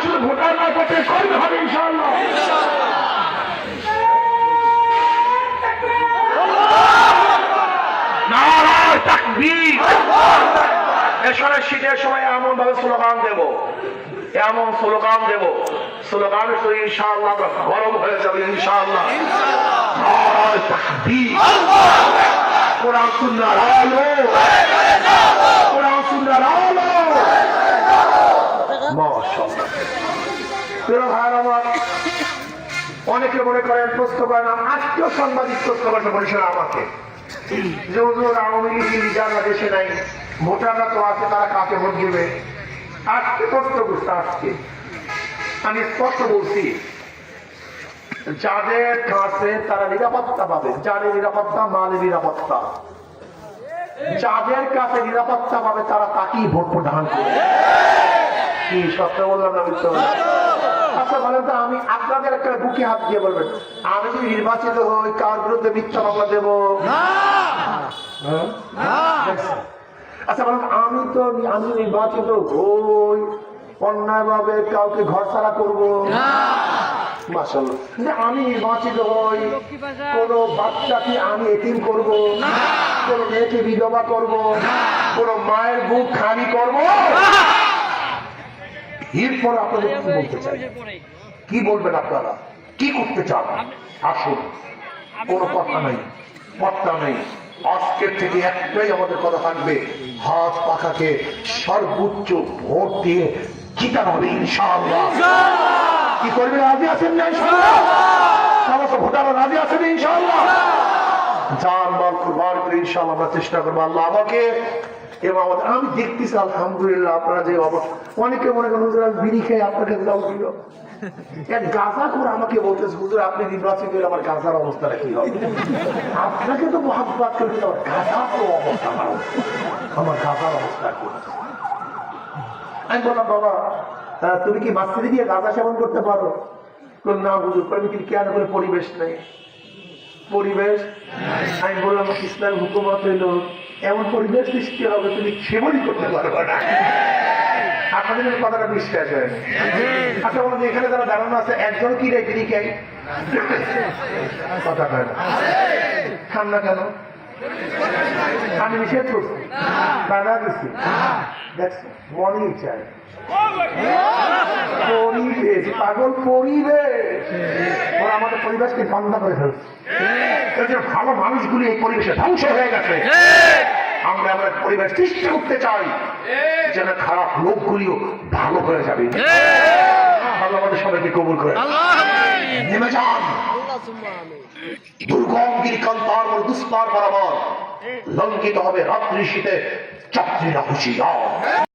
শুধু ভোটার না করতে করতে হবে ইনশাআল্লাহ। নারায়ে তাকবীর। এসবের শীতের সময় এমন ভাবে স্লোগান দেব, এমন স্লোগান দেব, স্লোগানের সঙ্গে ইনশাআল্লাহ গরম হয়ে যাবে ইনশাআল্লাহ। নারায়ে তাকবীর। কোরআন সুন্নাহর আলো, কোরআন সুন্নাহর আলো। মাশাআল্লাহ। প্রিয় ভাইরা আমার, অনেকে মনে করেন প্রশ্ন করেন, আজকেও সাংবাদিক প্রশ্ন করতে বলেছিল আমাকে যে হুজুর আওয়ামী লীগ লিডাররা দেশে নাই, ভোটাররা তো আছে, তারা কাকে ভোট দেবে? আজকে প্রশ্ন করতে আসছে, আমি স্পষ্ট বলছি, যাদের কাছে তারা নিরাপত্তা পাবে, যাদের নিরাপত্তা মালে নিরাপত্তা, যাদের কাছে নিরাপত্তা পাবে তারা তাকেই ভোট প্রদান করবে। কি সত্য বললাম না মিথ্যা বললাম? আচ্ছা বলেন তো, আমি আপনাদের একটা বুকে হাত দিয়ে বলবেন, আমি যদি নির্বাচিত হই কার বিরুদ্ধে মিথ্যা মামলা দেব? আচ্ছা বলেন, আমি নির্বাচিত হই অন্যায় ভাবে কাউকে ঘর ছাড়া করবো? মাশাআল্লাহ। আমি নির্বাচিত হই কোন বাচ্চাকে আমি এতিম করব, কোন মেয়েকে বিধবা করব, কোন মায়ের বুক খালি করব? এরপর আপনাদের কি বলতে চাই? কি বলবেন আপনারা? কি করতে চান? আসুন, কোনো কথা নেই, পত্তা নেই। আজকের থেকে একটাই আমাদের কথা থাকবে, হাত পাখাকে সর্বোচ্চ ভোট দিয়ে জিতানো হবে ইনশাআল্লাহ। কি করবে? রাজি আছেন না ইনশাআল্লাহ? সমস্ত ভোটাররা রাজি আছেন ইনশাআল্লাহ? জান মাল কুরবান করে ইনশাআল্লাহ আমরা চেষ্টা করবো। আল্লাহ আমাকে এবং আমাদের, আমি দেখতেছি আলহামদুলিল্লাহ আপনারা যে অনেকে মনে করেন হুজুর আমি বিড়ি খেয়ে আপনাকে দাও দিল, এক গাঁজা করে আমাকে বলতেছে হুজুর আপনি নির্বাচিত হলে আমার গাঁজার অবস্থাটা কি হবে? আপনাকে তো মহাব্বত করে দিল, গাঁজার তো অবস্থা আমার গাঁজার অবস্থা কি? আমি বললাম বাবা তুমি কি মাস্টারি দিয়ে গাঁজা সেবন করতে পারো? না হুজুর। করে কিন্তু কেন করে? পরিবেশ নেই, পরিবেশ। আমি বললাম ইসলাম হুকুমত হইল এমন পরিবেশ সৃষ্টি হবে তুমি সেবনই করতে পারবে না। আপনাদের কথাটা বিশ্বাস হয় না? আচ্ছা বলুন, এখানে যারা দাঁড়ানো আছে একজন কি রে বিড়ি খাই? কথা হয় না, খান না কেন? আমি নিষেধ করছি, বাধা দিচ্ছি, দেখছি মনেই চাই পরিবেশ, পাগল পরিবেশ। ওরা আমাদের পরিবেশকে ঠান্ডা করে ফেলছে। ভালো মানুষগুলি এই পরিবেশে ধ্বংস হয়ে গেছে। আমরা পরিবেশ সৃষ্টি করতে চাই যেন খারাপ লোকগুলিও ভালো হয়ে যাবে। আল্লাহ আমাদের সবাইকে কবুল করে। নেমে যান দুর্গম গিরিকান্তার দুস্তার বরাবর, লঙ্ঘিত হবে রাত্রি শীতে যাত্রীরা হুঁশিয়ার।